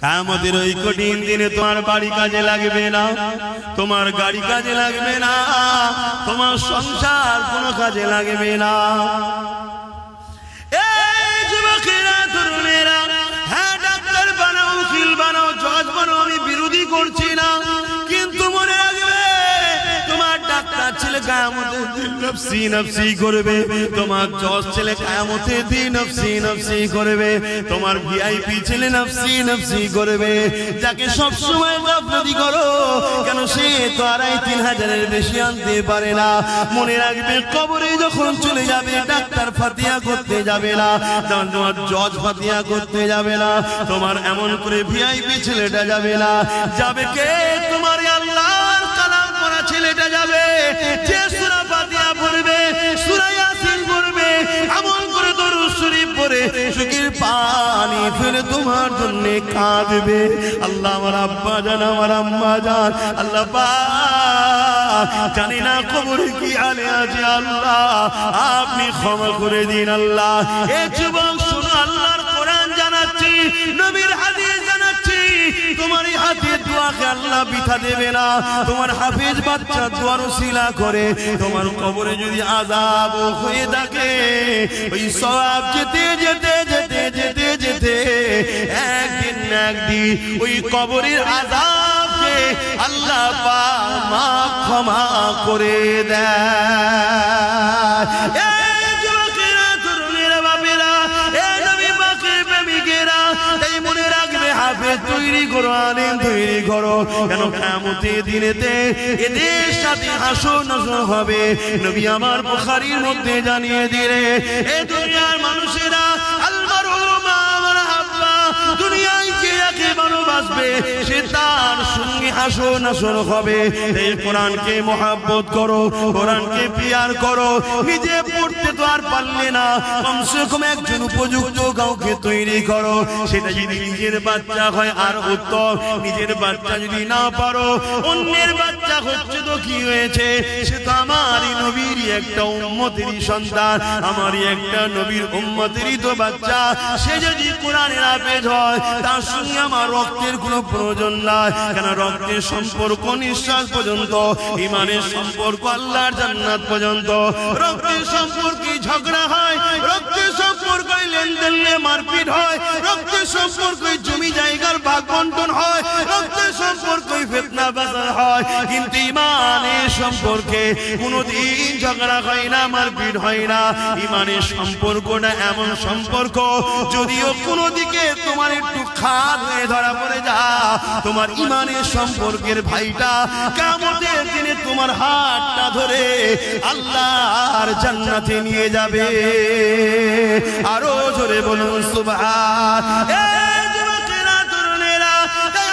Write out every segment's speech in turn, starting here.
কিয়ামতের ওই কঠিন দিনে তোমার বাড়ি কাজে লাগবে না, তোমার গাড়ি কাজে লাগবে না, তোমার সংসার কোনো কাজে লাগবে না। এই যুবকেরা, তরুণেরা, হ্যাঁ ডাক্তার বানাও, উকিল বানাও, জজ বানাও, আমি বিরোধী করছি না, কিন্তু মনে রাখবে তোমার ডাক্তার ছেলে কিয়ামতের দিন নফসি নফসি করবে, তোমার জজ ছেলে কিয়ামতের দিন নফসি নফসি করবে, তোমার ভিআইপি ছেলে নফসি নফসি করবে। যাকে সব সময় গাফলতি করো কেন, সে তো 2500-3000 বেশি আনতে পারে না। মনে রাখবে কবরে যখন চলে যাবে ডাক্তার ফাতিহা করতে যাবে না, তোমার জজ ফাতিহা করতে যাবে না, তোমার এমন করে ভিআইপি ছেলেটা যাবে না, যাবে কে? তোমার আল্লাহর কালাম পড়া ছেলেটা যাবে, যে সূরা ফাতিহা পড়বে, সূরা ইয়াসিন পড়বে, এমন করে দরুদ শরীফ পড়ে চোখের পানি ফেলে তোমার জন্য কাঁদবে। আল্লাহ আমার আব্বা জান, আমার আম্মা জান, আল্লাহ পাক জানি না কবরে কি হালে আছে, আল্লাহ আপনি ক্ষমা করে দিন। আল্লাহ এ যুবক শুনো, আল্লাহর কোরআন জানাচ্ছি, নবীর হাদিস জানাচ্ছি, তোমার এই হাতের দোয়াকে আল্লাহ বৃথা দেবে না। তোমার হাফেজ বাচ্চা দোয়ার ওসিলা করে তোমার কবরে যদি আযাব হয়ে থাকে, ওই সওয়াব যেতে যেতে যেতে যেতে যেতে একদিন না একদিন ওই কবরের আযাবকে আল্লাহ পাক মাফ ক্ষমা করে দেয়। তৈরি করো, আলেম তৈরি করো, কেন কিয়ামতের দিনেতে এদের সাথে হাসর নাসর হবে। নবী আমার বুখারীর মধ্যে জানিয়ে দিলে, এ দুনিয়ার মানুষেরা দুনিয়ায় যে একে ভালোবাসবে সে তার সঙ্গে হাসর নাসর হবে। এই কোরআনকে মহব্বত করো, কোরআনকে পিয়ার করো। নিজে পড়তে তো আর পারলে না, কমসে কম একজন উপযুক্ত কাউকে তৈরি করো। সেটা যদি নিজের বাচ্চা হয় আর উত্তম, নিজের বাচ্চা যদি না পারো, অন্যের বাচ্চা হচ্ছে তো কি হয়েছে, সে তো আমারই নবীরই একটা উম্মতেরই সন্তান, আমারই একটা নবীর উম্মতেরই তো বাচ্চা। সে যদি কোরআনের হাফেজ হয়, তার সঙ্গে আমার রক্তের কোনো প্রয়োজন নাই, কেন রক্তের সম্পর্ক নিঃশ্বাস পর্যন্ত, ইমানের সম্পর্ক আল্লাহর জান্নাত পর্যন্ত। রক্তের সম্পর্কে ঝগড়া হয়, রক্তের সম্পর্কে লেনদেন মারপিট হয়, রক্তের সম্পর্কে জমি জায়গার ভাগ বন্টন হয়, রক্তের সম্পর্কে ফিতনা বাজার হয়, কিন্তু ইমানের সম্পর্কে কোনোদিন ঝগড়া হয় না, মারপিট হয় না। ইমানের সম্পর্কটা এমন সম্পর্ক, যদিও কোনো দিকে তোমার একটু খাদ হয়ে ধরা পড়ে যা, তোমার ইমানের সম্পর্কের ভাইটা কিয়ামতের দিনে তোমার হাতটা ধরে আল্লাহর জান্নাতে নিয়ে যাবে। আরো জোরে বলুন সুবহান। এই যুবকেরা, তরুণেরা,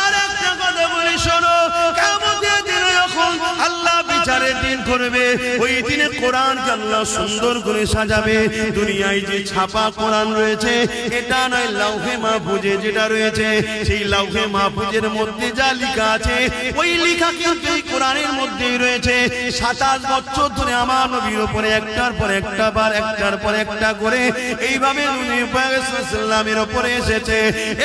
আরেকটা কথা বলি শোনো, কিয়ামতের দিনে যখন আল্লাহ বিচারের দিন করবে, ওই দিনে কোরআনকে আল্লাহ সুন্দর করে সাজাবে। দুনিয়ায় যে ছাপা কোরআন রয়েছে, এটা নয়, লাউহে মাহফুজে যেটা রয়েছে, সেই লাউহে মাহফুজের মধ্যে যা লেখা আছে, ওই লেখা কিন্তু এই কোরআনের মধ্যেই রয়েছে। 27 বছর ধরে আমার নবীর উপরে একটার পর একটা বার, একটার পর একটা করে এইভাবে নবী পাক সাল্লাল্লাহু উপরে এসেছে।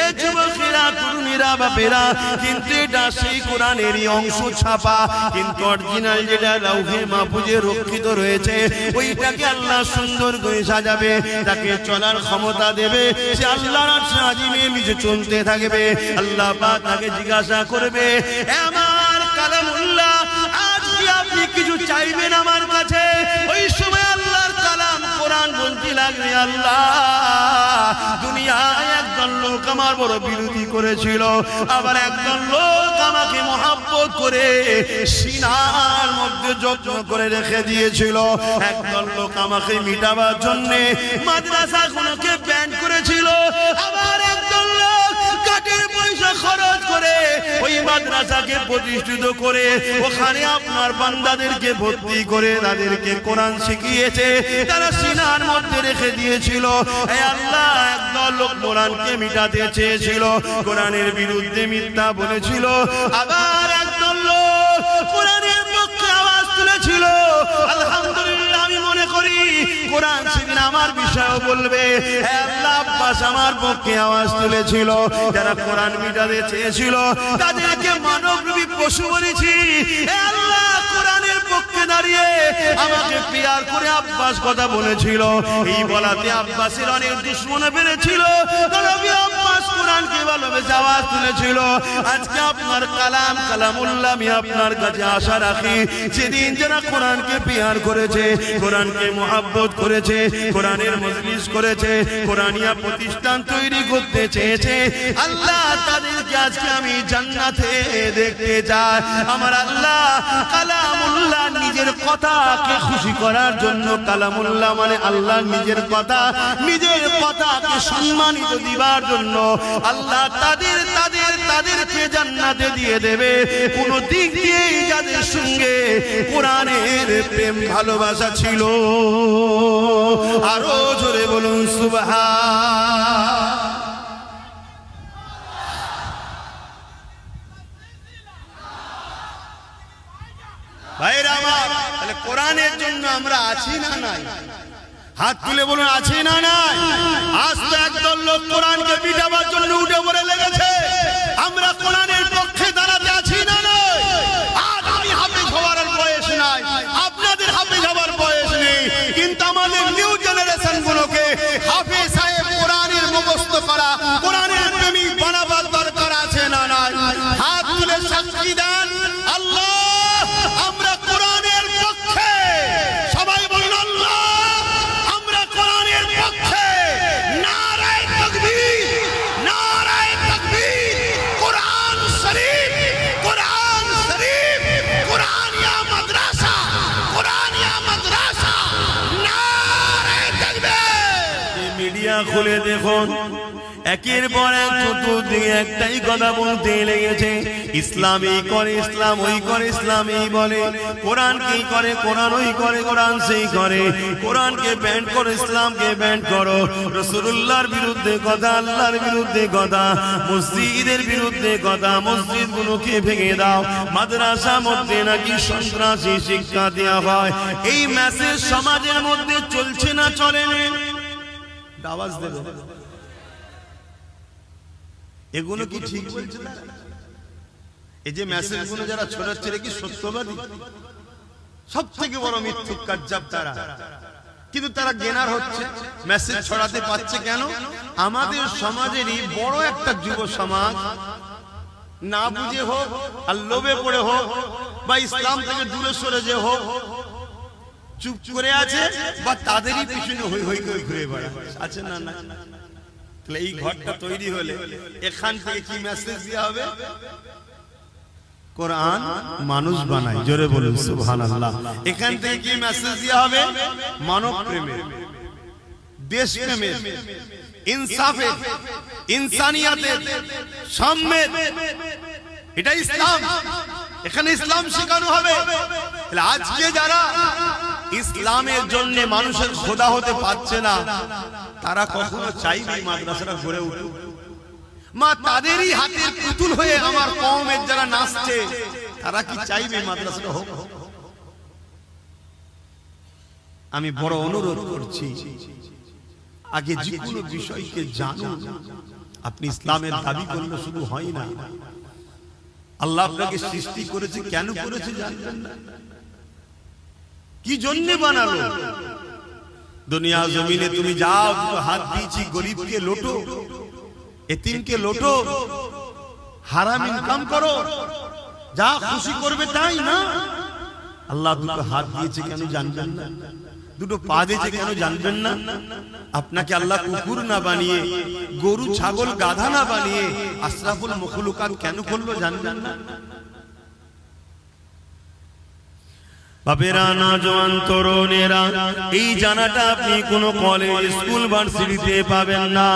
এই যুবকেরা, তরুণীরা, বাপেরা, কিন্তু এটা সেই কোরআনেরই অংশ ছাপা, কিন্তু অরিজিনাল যেটা লাউহে মাহফুজে রক্ষিত রয়েছে, ওইটাকে আল্লাহ সুন্দর করে সাজাবে। তাকে চলার ক্ষমতা দেবে, সে আল্লাহর আরশে আজিমে নিচে চলতে থাকবে। আল্লাহ পাক তাকে জিজ্ঞাসা করবে, আমার কালামুল্লাহ, আজ কি আপনি কিছু চাইবেন আমার কাছে? ওই সময় আল্লাহর কালাম কোরআন বলতে লাগবে, আল্লাহ দুনিয়ায় একজন লোক আমার বড় বিরোধী করেছিল, আবার একজন লোক আমাকে মহব্বত করে সিনার মধ্যে যত্ন করে রেখে দিয়েছিল, একজন লোক আমাকে মিটাবার জন্য মাদ্রাসাগুলোকে ব্যান করেছিল, আবার একজন লোক কাঠের পয়সা খরচ করে ওই মাদ্রাসাকে প্রতিষ্ঠিত করে ওখানে আপনার বান্দাদেরকে ভর্তি করে তাদেরকে কোরআন শিখিয়েছে, তারা সিনার মধ্যে রেখে দিয়েছিল। হে আল্লাহ, একদল লোক কোরআনকে মিটাতে চেয়েছিল, কোরআনের বিরুদ্ধে মিথ্যা বলেছিল, আবার একদল লোক কোরআনের পক্ষে আওয়াজ তুলেছিল। আলহামদুলিল্লাহ, আমি মনে করি করি কোরআন সেদিন আমার বিষয়ও বলবে। হে আল্লাহ, আব্বাস আমার পক্ষে আওয়াজ তুলেছিল, যারা কোরআন মিটাতে চেয়েছিল তাদেরকে মানবরূপী পশু বলেছি। হে আল্লাহ, কোরআনের পক্ষে দাঁড়িয়ে আমাকে পিয়ার করে আব্বাস কথা বলেছিল। এই বলাতে আব্বাসের অনেক দুশমন বেড়েছিল, তবে আব্বাস কোরআনকে ভালোবেসে আওয়াজ তুলেছিল। আজকে আপনার কালাম কালামুল্লাহ আমি আপনার কাছে আশা রাখি, যেদিন যারা কোরআনকে পিয়ার করেছে, কোরআনকে মুহাব্বত করেছে, কোরআনের মজলিস করেছে, কোরআনিয়া প্রতিষ্ঠান তৈরি করতে চেয়েছে, আল্লাহ তাদেরকে আজকে আমি জান্নাতে দেখতে চাই। আমার আল্লাহ কালামুল্লাহ নিজের কথাকে খুশি করার জন্য, কালামুল্লাহ মানে আল্লাহ নিজের কথা, নিজের কথাকে সম্মানিত দিবার জন্য আল্লাহ তাদেরকে জান্নাতে দিয়ে দেবে। কোন দিক দিয়ে যাদের সঙ্গে কোরআনের প্রেম ভালোবাসা ছিল, আরো জোরে বলুন সুবহান। ভাইরা আমার, তাহলে কোরআনের জন্য আমরা আছি না নাই? হাত তুলে বলুন আছি না নাই? আজ তো একদল লোক কোরআনকে পিটাবার জন্য উঠে পড়ে লেগেছে। আমরা কোরআনের পক্ষে দাঁড়াতে আছি না নাই? আজ আমি হাফেজ হওয়ার বয়স নাই, আপনাদের হাফেজ হওয়ার বয়স নেই, কিন্তু আমাদের নিউ জেনারেশন গুলোকে হাফেজ সাহেব কোরআনের মুখস্থ করা, কোরআনের প্রেমিক বানাবার দরকার আছে না নাই? হাত তুলে সাক্ষী দেন আল্লাহ আমরা কোরআনের পক্ষে। সবাই বলুন আল্লাহ আমরা কোরআনের পক্ষে। নারায়ে তাকবীর, নারায়ে তাকবীর। কোরআন শরীফ, কোরআন শরীফ, কোরআনিয়া মাদ্রাসা, কোরআনিয়া মাদ্রাসা। নারায়ে তাকবীর। মিডিয়া খুলে দেখুন, একের পর এক চতুর্দিকে একটাই কথা বলতে লেগেছে, ইসলামই করে, ইসলাম ওই করে, ইসলামই বলে, কোরআন কি করে, কোরআন ওই করে, কোরআন সেই করে, কোরআনকে ব্যান্ড করো, ইসলামকে ব্যান্ড করো, রাসূলুল্লাহর বিরুদ্ধে কথা, আল্লাহর বিরুদ্ধে কথা, মসজিদের বিরুদ্ধে কথা, মসজিদগুলোকে ভেঙে দাও, মাদ্রাসার মধ্যে নাকি সন্ত্রাসী শিক্ষা দেওয়া হয়। এই মেসেজ সমাজের মধ্যে চলছে না চলে না? আওয়াজ দেবে। এগুলো কি ঠিক বলছে না? এই যে মেসেজগুলো যারা ছড়াচ্ছে কি সত্যবাদী? সব থেকে বড় মিথ্যুক কাজ্জাব তারা, কিন্তু তারা গেনার হচ্ছে, মেসেজ ছড়াতে পারছে কেন? আমাদের সমাজেরই বড় একটা যুব সমাজ না বুঝে হোক আর লোভে পড়ে হোক বা ইসলাম থেকে দূরে সরে যে হোক চুপ করে আছে, বা তাদেরই পিছনে হই হই করে ঘুরে বেড়াচ্ছে, আছে না? না। এই ঘরটা তৈরি হলে এখান থেকে কি মেসেজ দেওয়া হবে? কোরআন মানুষ বানায়, জোরে বলুন সুবহানাল্লাহ। এখান থেকে কি মেসেজ দেওয়া হবে? মানব প্রেমের, দেশ প্রেমের, ইনসাফের, ইনসানিয়াতের, সাম্যের। এটা ইসলাম, এখানে ইসলাম শেখানো হবে। আজকে যারা ইসলামের জন্য মানুষের খোদা হতে পারছে না, তারা কখনো চাইবে মাদ্রাসাটা গড়ে উঠুক? মা তাদেরই হাতের পুতুল হয়ে আমার কওমের যারা নাচছে, তারা কি চাইবে মাদ্রাসাটা হোক? আমি বড় অনুরোধ করছি, আগে যে কোনো বিষয়কে জানুন। আপনি ইসলামের দাবি করলে শুধু হয় না, আল্লাহ আপনাকে সৃষ্টি করেছে, কেন করেছে জানবেন না? কি জন্য বানালো? দুনিয়া জমিনে তুমি যাও, হাত দিয়েছি, গরিবকে লোটো, এতিমকে লোটো, হারাম ইনকাম করো, যা খুশি করবে তাই না? আল্লাহ দুটো হাত দিয়েছে কেন জানবেন না? দুটো পা দিয়েছে কেন জানবেন না? আপনাকে আল্লাহ কুকুর না বানিয়ে, গরু ছাগল গাধা না বানিয়ে আশরাফুল মখলুকাত কেন করলো জানবেন না? বাপেরা, নওজোয়ান তরুণেরা, এই জানাটা আপনি কোন কলেজ, স্কুল, ভার্সিটিতে পাবেন না।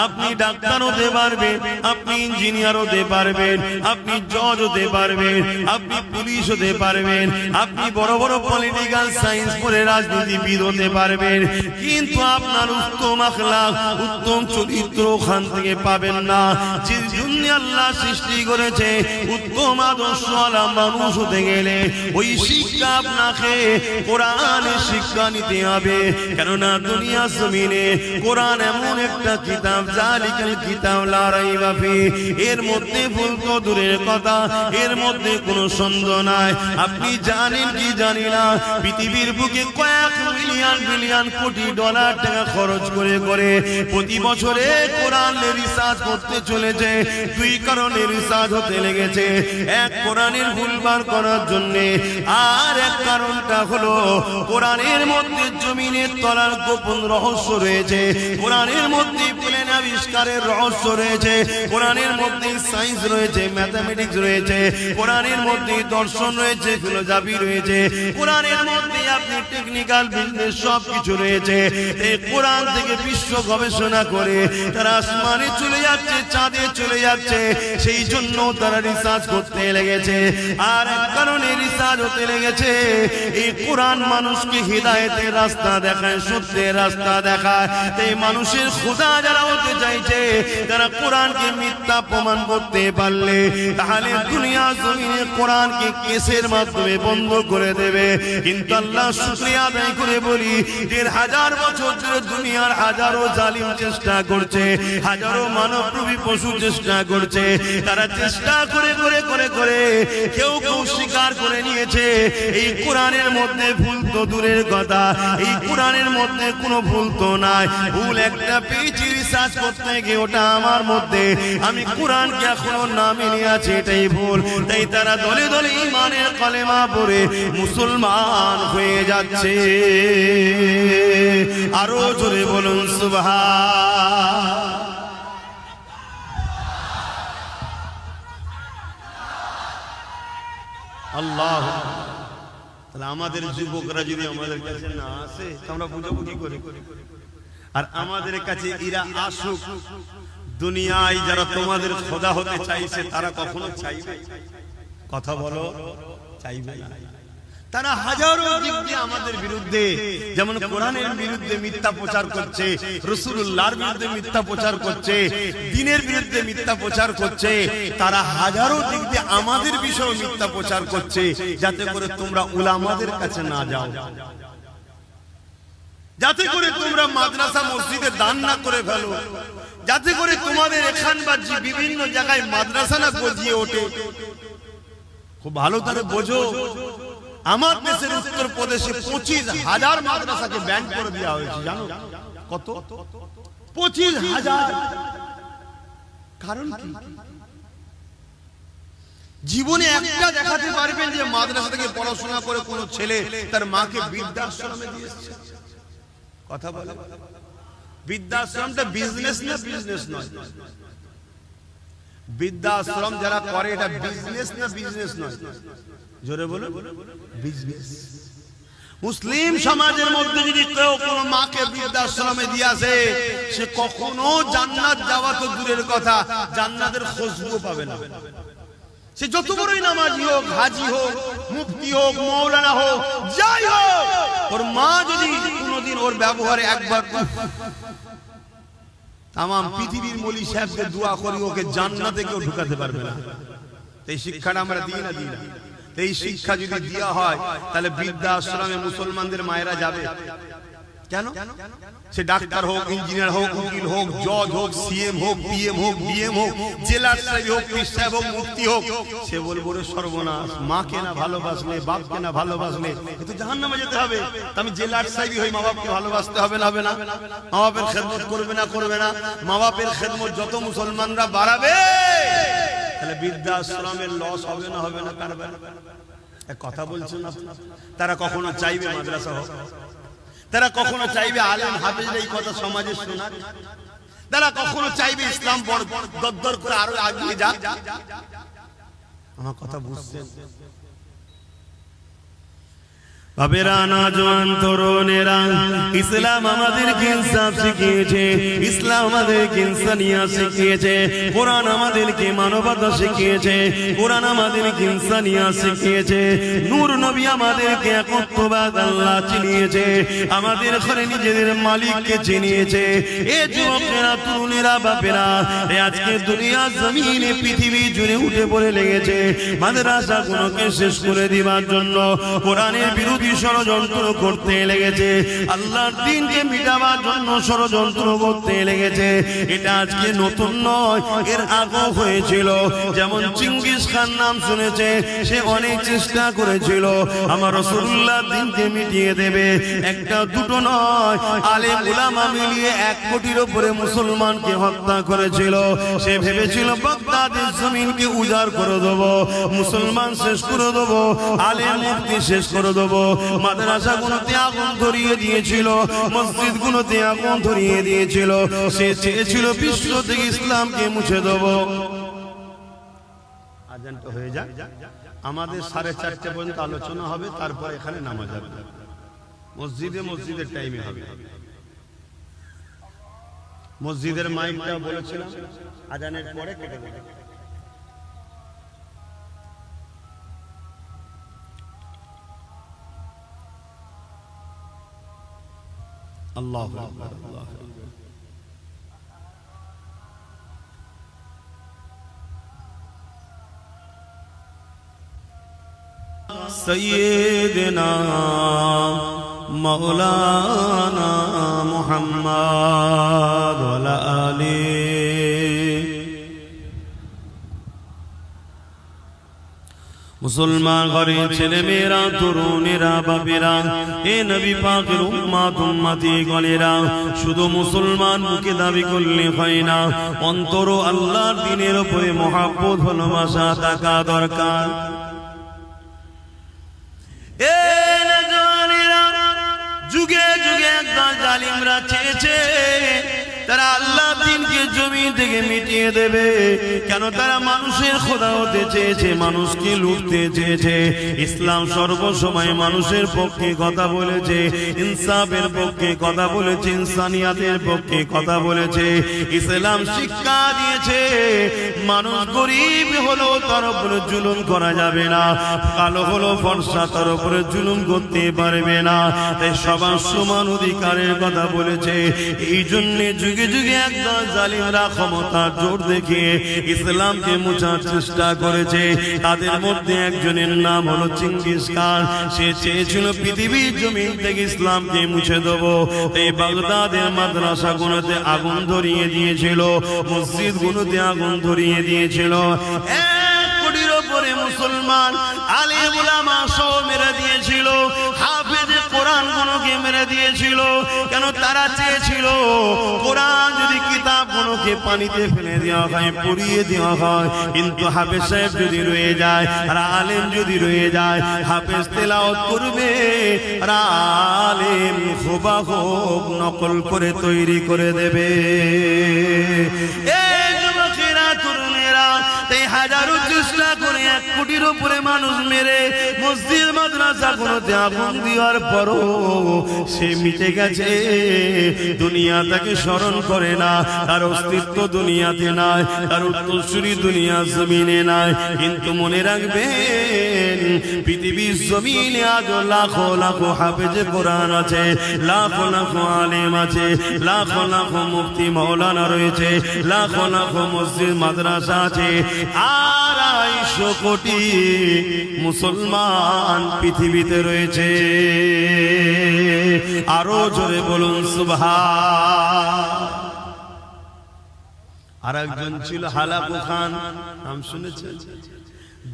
আপনি ডাক্তার হতে পারবেন, আপনি ইঞ্জিনিয়ার হতে পারবেন, আপনি জজ হতে পারবেন, আপনি পুলিশ হতে পারবেন, আপনি বড় বড় পলিটিক্যাল সায়েন্স পড়ে রাজনীতিবিদ হতে পারবেন, কিন্তু আপনার উত্তম আখলাক, উত্তম চরিত্র ওখান থেকে পাবেন না। যে জন্য আল্লাহ সৃষ্টি করেছে, উত্তম আদর্শওয়ালা মানুষ হতে গেলে ওই শিক্ষা না খেয়ে কোরআনের শিক্ষা নিতে হবে। কেননা দুনিয়া জমিনে কোরআন এমন একটা কিতাব, জালিকাল কিতাব লা রাইবা ফি, এর মধ্যে ভুল তো দূরের কথা, এর মধ্যে কোনো সন্দেহ নাই। আপনি জানেন কি জানি না, পৃথিবীর বুকে কয়েক মিলিয়ন বিলিয়ন কোটি ডলার টাকা খরচ করে করে প্রতি বছরে কোরআনের রিসার্চ করতে চলেছে। দুই কারণে রিসার্চ হতে লেগেছে, এক কোরআনের ভুলবার করার জন্য, আর এক কারণটা হলো কোরআনের মধ্যে জমিনের তলার গোপন রহস্য রয়েছে, কোরআনের মধ্যে প্লেন আবিষ্কারের রহস্য রয়েছে, কোরআনের মধ্যে সায়েন্স রয়েছে, ম্যাথমেটিক্স রয়েছে, কোরআনের মধ্যে দর্শন রয়েছে, ফিলোসফি রয়েছে, কোরআনের মধ্যে আপনি টেকনিক্যাল বিজনেস সব কিছু রয়েছে। এই কোরআন থেকে বিশ্ব গবেষণা করে তারা আসমানে চলে যাচ্ছে, চাঁদে চলে যাচ্ছে, সেই জন্য তারা রিসার্চ করতে লেগেছে। আর এক কারণে রিসার্চ হতে লেগেছে, এই কোরআন মানুষকে হিদায়েতের রাস্তা দেখায়, সত্যের রাস্তা দেখায়। এই মানুষের খোদা যারা হতে চাইছে, তারা কোরআনকে মিথ্যা প্রমাণ করতে পারলে তাহলে দুনিয়া জমিনে কোরআনকে কেসের মাধ্যমে বন্ধ করে দেবে। কিন্তু আল্লাহ শুকরিয়া আদায় করে বলি, ১,৫০০ বছর ধরে দুনিয়ার হাজারো জালিম চেষ্টা করছে, হাজারো মানবরূপী পশু চেষ্টা করছে, তারা চেষ্টা করে করে করে করে কেউ কেউ স্বীকার করে নিয়েছে এই কোরআনের মধ্যে ভুল তো দূরের কথা, এই কোরআনের মধ্যে কোনো ভুল তো নাই। ভুল একটা পেয়েছি রিসার্চ করতে গিয়ে, ওটা আমার মধ্যে, আমি কোরআনকে এখনো না মেনে আছি, এটাই ভুল। তাই তারা দলে দলে ঈমানের কালেমা পড়ে মুসলমান হয়ে যাচ্ছে। আরো জোরে বলুন সুবহান। আল্লাহ। তাহলে আমাদের যুবকরা যদি আমাদের কাছে না আসে, আমরা বুঝাবো কি করে? আর আমাদের কাছে এরা আসুক। দুনিয়ায় যারা তোমাদের খোদা হতে চাইছে, তারা কখনো চাইবে? কথা বলো, চাইবে না। তারা হাজারো দিক দিয়ে আমাদের বিরুদ্ধে, যেমন কোরআনের বিরুদ্ধে মিথ্যা প্রচার করছে, রাসূলুল্লাহর বিরুদ্ধে মিথ্যা প্রচার করছে, দ্বীনের বিরুদ্ধে মিথ্যা প্রচার করছে, তারা হাজারো দিক দিয়ে আমাদের বিষয়ে মিথ্যা প্রচার করছে, যাতে করে তোমরা উলামাদের কাছে না যাও, যাতে করে তোমরা মাদ্রাসা মসজিদে দান না করে ফেলো, যাতে করে তোমাদের এখান বা বিভিন্ন জায়গায় মাদ্রাসা না গজিয়ে ওঠে। খুব ভালো করে বোঝো, আমার দেশের উত্তর প্রদেশে 25,000 মাদ্রাসাকে ব্যান করে দেওয়া হয়েছে। জানো কত? 25,000। কারণ কি? জীবনে একটা দেখাতে পারবেন যে মাদ্রাসা থেকে পড়াশোনা করে কোন ছেলে তার মাকে বৃদ্ধাশ্রমে দিয়েছে? কথা বলে। বৃদ্ধাশ্রমটা বিজনেস না বিজনেস নয়? বৃদ্ধাশ্রম যারা করে এটা বিজনেস না বিজনেস নয়? জোরে বলো, বিজনেস। মুসলিম সমাজের মধ্যে যদি কেউ কোন মাকে বৃদ্ধাশ্রমে দিয়েছে, সে কখনো জান্নাত যাওয়া তো দূরের কথা, জান্নাতের খুশবু পাবে না। সে যত বড়ই নামাজি হোক, হাজি হোক, মুফতি হোক, মৌলানা হোক, যাই হোক, ওর মা যদি কোনোদিন ওর ব্যবহারে একবার তাম পৃথিবীর মলি সাহেবকে দোয়া করি, ওকে জান্নাতে কেউ ঢুকাতে পারবে না। এই শিক্ষাটা আমরা দিই না, দিই না। এই শিক্ষা যদি দেওয়া হয়, তাহলে বৃদ্ধাশ্রমে মুসলমানদের মায়েরা যাবে কেন? সে ডাক্তার হোক, ইঞ্জিনিয়ার হোক, উকিল হোক, জজ হোক, সিএম হোক, পিএম হোক, ডিএম হোক, জেলার সাহেব হোক, পীর সাহেব হোক, মুফতি হোক, সে বলবো রে সর্বনাশ, মাকে না ভালোবাসলে, বাপকে না ভালোবাসলে এ তো জাহান্নামে যেতে হবে। আমি জেলার সাহেব হই, মা বাপকে ভালোবাসতে হবে না? হবে না? মা বাপের খেদমত করবে না? করবে না? মা বাপের খেদমত যত মুসলমানরা বাড়াবে, তাহলে বৃদ্ধাশ্রমের লস হবে না? হবে না? কারবে না? কথা বলছেন না? তারা কখনো চাইবে মাদ্রাসা হোক? তারা কখনো চাইবে আলেম হাফেজরা এই কথা সমাজে শোনাক? তারা কখনো চাইবে ইসলাম দরদর করে আরো এগিয়ে যাক? আমার কথা বুঝছেন? বাবেরা নওজোয়ান তরুণেরা, ইসলাম আমাদেরকে ইনসাফ শিখিয়েছে, ইসলাম আমাদেরকে ইনসানিয়াত শিখিয়েছে, কোরআন আমাদেরকে মানবতা শিখিয়েছে, কোরআন আমাদেরকে ইনসানিয়াত শিখিয়েছে, নূর নবী আমাদেরকে একত্ববাদ আল্লাহ চিনিয়েছে, আমাদের ঘরে নিজেদের মালিককে চিনিয়েছে। এ যুবকেরা, তরুণেরা, বাপেরা, আজকে দুনিয়া জমিনে পৃথিবী জুড়ে উঠে পড়ে লেগেছে মাদ্রাসাগুলোকে শেষ করে দিবার জন্য, কোরআনের বিরুদ্ধে ষড়যন্ত্র করতে লেগেছে, আল্লাহর দ্বীনকে মিটাবার জন্য ষড়যন্ত্র করতে লেগেছে। এটা আজকে নতুন নয়, এর আগেও হয়েছিল। যেমন চিঙ্গিস খান নাম শুনেছে, সে অনেক চেষ্টা করেছিল আমার রাসূলুল্লাহ দ্বীনকে মিটিয়ে দেবে। একটা দুটো নয়, আলেম উলামা মিলিয়ে 1 কোটির উপরে মুসলমানকে হত্যা করেছিল। সে ভেবেছিল বাগদাদের জমিনকে উজাড় করে দেবো, মুসলমান শেষ করে দেবো, আলেম মুফতি শেষ করে দেবো। মাদ্রাসাগুলোতে আগুন ধরিয়ে দিয়েছিল, মসজিদগুলোতে আগুন ধরিয়ে দিয়েছিল। সে চেয়েছিল বিশ্ব থেকে ইসলামকে মুছে দেবো। আজানটা হয়ে যাক, আমাদের 4:30 পর্যন্ত আলোচনা হবে, তারপর এখানে নামাজ হবে, মসজিদের টাইমে হবে। মসজিদের মাইকটা বলেছিলাম আজানের পরে কেটে দেবে। আল্লাহু আকবার, আল্লাহু আকবার। সাইয়্যিদনা মাওলানা মুহাম্মদ ওয়া আলা আলিহি। মুসলমান ঘরের ছেলে মেয়েরা, তরুণেরা, বাপেরা, এ নবী পাকের উম্মত উম্মতি গণেরা, শুধু মুসলমান মুখে দাবি করলে হয় না, অন্তর আল্লাহর দ্বীনের উপরে মহব্বত ভালোবাসা থাকা দরকার। এ নওজোয়ানেরা, যুগে যুগে একদল জালিমরা চেয়েছে তারা আল্লাহ দ্বীনকে জমিন থেকে মিটিয়ে দেবে। কেন? তারা মানুষের খোদা হতে চেয়েছে, মানুষকে লুটতে চেয়েছে। ইসলাম সর্বসময় মানুষের পক্ষে কথা বলেছে, ইনসাফের পক্ষে কথা বলেছে, ইনসানিয়াতের পক্ষে কথা বলেছে। ইসলাম শিক্ষা দিয়েছে মানুষ গরিব হলো তার উপরে জুলুম করা যাবে না, কালো হলো ফর্সা তার উপরে জুলুম করতে পারবে না। তাই সবার সমান অধিকারের কথা বলেছে। এই জন্য যুগে যুগে একদল জালিমরা ক্ষমতার জোর দেখিয়ে ইসলামকে মুছার চেষ্টা করেছে। তাদের মধ্যে একজনের নাম হলো চিঙ্গিস খান। সে চেয়েছিল পৃথিবীর জমিন থেকে ইসলামকে মুছে দেবো। এই বাগদাদের মাদ্রাসাগুলোতে আগুন ধরিয়ে দিয়েছিল, মসজিদগুলোতে আগুন ধরিয়ে দিয়েছিল। 1 কোটির উপরে মুসলমান আলেম উলামা সহ মেরে দিয়েছিল, হাফেজ কোরআন গুলোকে মেরে দিয়েছিল। কেন? তারা চেয়েছিল কোরআন যদি কিতাব গুলোকে পানিতে ফেলে দেওয়া হয়, পুড়িয়ে দেওয়া হয়, কিন্তু হাফেজ সাহেব যদি রয়ে যায় আর আলেম যদি রয়ে যায়, হাফেজ তেলাওয়াত করবে আর আলেম হুবহু নকল করে তৈরি করে দেবে। এই যুবকেরা, তরুণেরা, তাই হাজারো চেষ্টা করে 1 কোটির উপরে মানুষ মেরে মসজিদ মাদ্রাসা গুলোতে আগুন দেওয়ার পরও সে মিটে গেছে। দুনিয়া তাকে স্মরণ করে না, তার অস্তিত্ব দুনিয়াতে নাই, তার উত্তরসূরি দুনিয়া জমিনে নাই। কিন্তু মনে রাখবেন, পৃথিবীর জমিনে আজ লাখো লাখো হাফেজে কোরআন আছে, লাখো লাখো আলেম আছে, লাখো লাখো মুফতি মাওলানা রয়েছে, লাখো লাখো মসজিদ মাদ্রাসা আছে। 250 কোটি মুসলমান পৃথিবীতে রয়েছে। আরো জোরে বলুন সুবহান। আর একজন ছিল হালাকু খান, নাম শুনেছেন?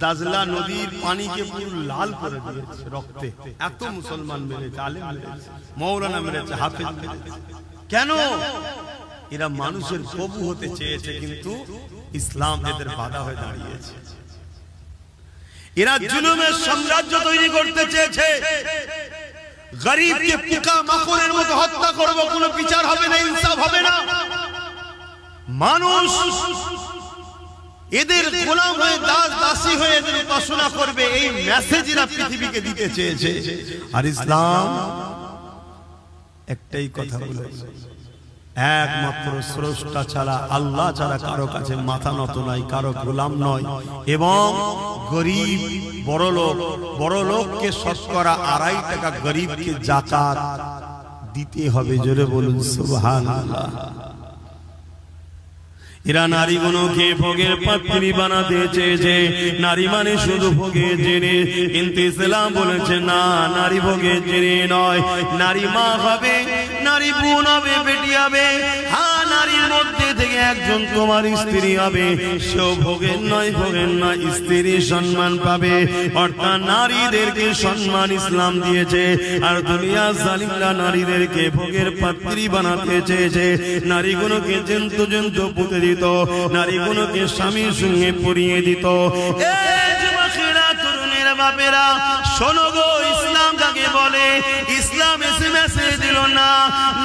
দাজলা নদীর পানিকে পুরো লাল করে দিয়েছে রক্তে। এত মুসলমান মেরেছে, আলেম মেরেছে, মাওলানা মেরেছে, হাফেজ মেরেছে। কেন? এরা মানুষের প্রভু হতে চেয়েছে, কিন্তু ইসলাম এদের বাধা হয়ে দাঁড়িয়েছে। এরা জুলুমের সাম্রাজ্য তৈরি করতে চেয়েছে। গরিবকে পোকা মাকড়ের মতো হত্যা করব, কোনো বিচার হবে না, ইনসাফ হবে না। মানুষ এদের গোলাম হয়ে দাস দাসী হয়ে এদের উপাসনা করবে, এই মেসেজরা পৃথিবীকে দিতে চেয়েছে। আর ইসলাম একটাই কথা বলেছে, একমাত্র স্রষ্টা ছাড়া, আল্লাহ ছাড়া কারো কাছে মাথা নত নয়, কারো গোলাম নয়। এবং গরিব বড় লোককে শতকরা 2.5 টাকা গরিবকে যাকাত দিতে হবে। জোরে বলুন সুবহানাল্লাহ। এরা নারীগুলোকে ভোগের পাত্রী বানাতে চেয়েছে। নারী মানে শুধু ভোগের জিনিস, কিন্তু ইসলাম বলেছে না, নারী ভোগের জিনিস নয়। নারী মা হবে, নারী বোন হবে, বেটি হবে। হ্যাঁ, নারীর মধ্যে থেকে একজন তোমার স্ত্রী হবে, সেও ভোগের নয়, স্ত্রী সম্মান পাবে। অর্থাৎ নারীদেরকে সম্মান ইসলাম দিয়েছে। আর দুনিয়া জালিমরা নারীদেরকে ভোগের পাত্রী বানাতে চেয়েছে। নারীগুলোকে জন্তু পুঁতে দিত, নারীগুলোকে স্বামীর সঙ্গে পরিয়ে দিত। এই যুবকেরা, তরুণের বাপেরা, শোনো গো, ইসলাম কাকে বলে? ইসলাম এসএমএসে দিল না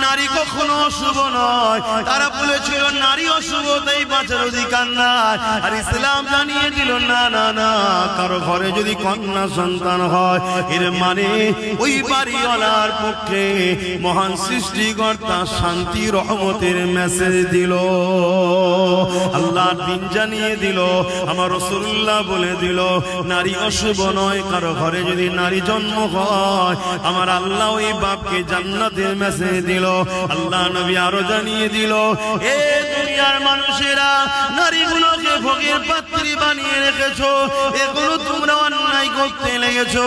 নারী কখনো অশুভ নয়। তারা বলেছিল নারী অশুভ, তাই বাঁচার অধিকার নাই। আর ইসলাম জানিয়ে দিল না না না, কারো ঘরে যদি কন্যা সন্তান হয়, এর মানে ওই বাড়িওয়ালার পক্ষে মহান সৃষ্টিকর্তা শান্তি রহমতের মেসেজ দিল। আল্লাহ দিন জানিয়ে দিল, আমার রাসূলুল্লাহ বলে দিল নারী অশুভ নয়। কারো ঘরে যদি নারী জন্ম হয়, আমার আল্লাহ ওই বাপকে জান্নাতের মেসেজ দিল। আল্লাহ নবী আরো জানিয়ে দিল, এ দুনিয়ার মানুষেরা, নারীগুলোকে ভোগের পাত্রী বানিয়ে রেখেছো, এগুলো তোমরা অন্যায় করতে লেগেছো।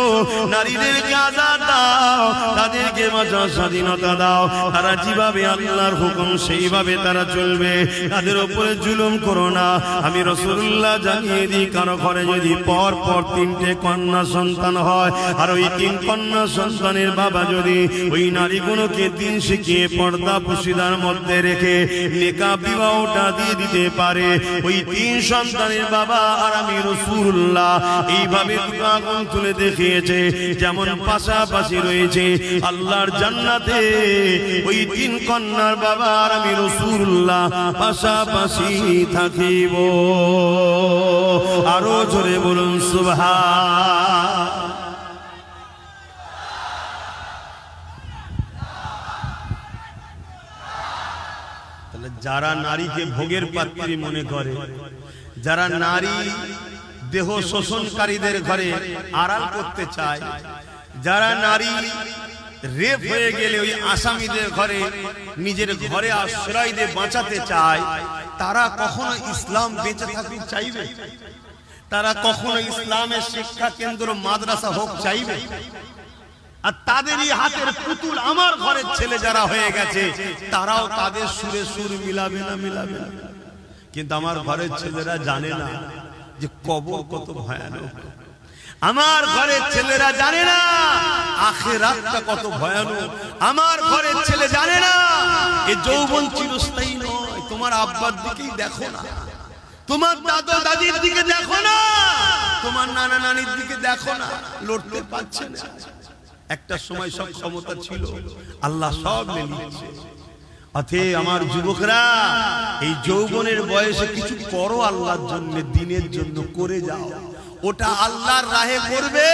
নারীদেরকে আজাদ দাও, তাদেরকে বাঁচার স্বাধীনতা দাও। তারা যেভাবে আল্লাহর হুকুম সেইভাবে তারা চলবে, তাদের উপরে জুলুম করো না। আমি রাসূলুল্লাহ জানিয়ে দিই, কারো ঘরে যদি পর 3টে কন্যা সন্তান হয়, আর ওই 3 কন্যা সন্তানের বাবা যদি ওই নারীগুলোকে দিন শিখিয়ে পর্দা পুশিদার মধ্যে রেখে নিকাহ বিবাহটা দিয়ে দিতে পারে, ওই 3 সন্তানের বাবা আর আমি রাসূলুল্লাহ এইভাবে দুটো আগুন তুলে দেখিয়েছে, যেমন পাশাপাশি রয়েছে আল্লাহর জান্নাতে ওই 3 কন্যার বাবা আর আমি রাসূলুল্লাহ পাশাপাশি থাকিব। আরো জোরে বলুন সুবহান। যারা নারীকে ভোগের পাত্রী মনে করে, যারা নারী দেহ শোষণকারীদের ঘরে আড়াল করতে চায়, যারা নারী রেপ হয়ে গেলে ওই আসামিদের ঘরে নিজের ঘরে আশ্রয় দিয়ে বাঁচাতে চায়, তারা কখনো ইসলাম বেঁচে থাকতে চাইবে? তারা কখনো ইসলামের শিক্ষা কেন্দ্র মাদ্রাসা হোক চাইবে? আর তাদেরই হাতের পুতুল আমার ঘরের ছেলে যারা হয়ে গেছে, তারাও তাদের সুরে সুর মিলাবে না, মিলাবে না। কিন্তু আমার ঘরের ছেলেরা জানে না যে কবর কত ভয়ানক। আমার ঘরের ছেলেরা জানে না আখিরাতটা কত ভয়ানক। আমার ঘরের ছেলে জানে না এই যৌবন চিরস্থায়ী নয়। তোমার আব্বার দিকেই দেখো না, তোমার দাদা দাদির দিকে দেখো না, তোমার নানা নানির দিকে দেখো না, লড়তে পারছে না। একটা সময় সব ক্ষমতা ছিল, আল্লাহ সব নিচ্ছে। অতএব আমার যুবকরা, এই যৌবনের বয়সে কিছু করো আল্লাহর জন্য, দিনের জন্য করে যাও। ওটা আল্লাহর রাহে করবে,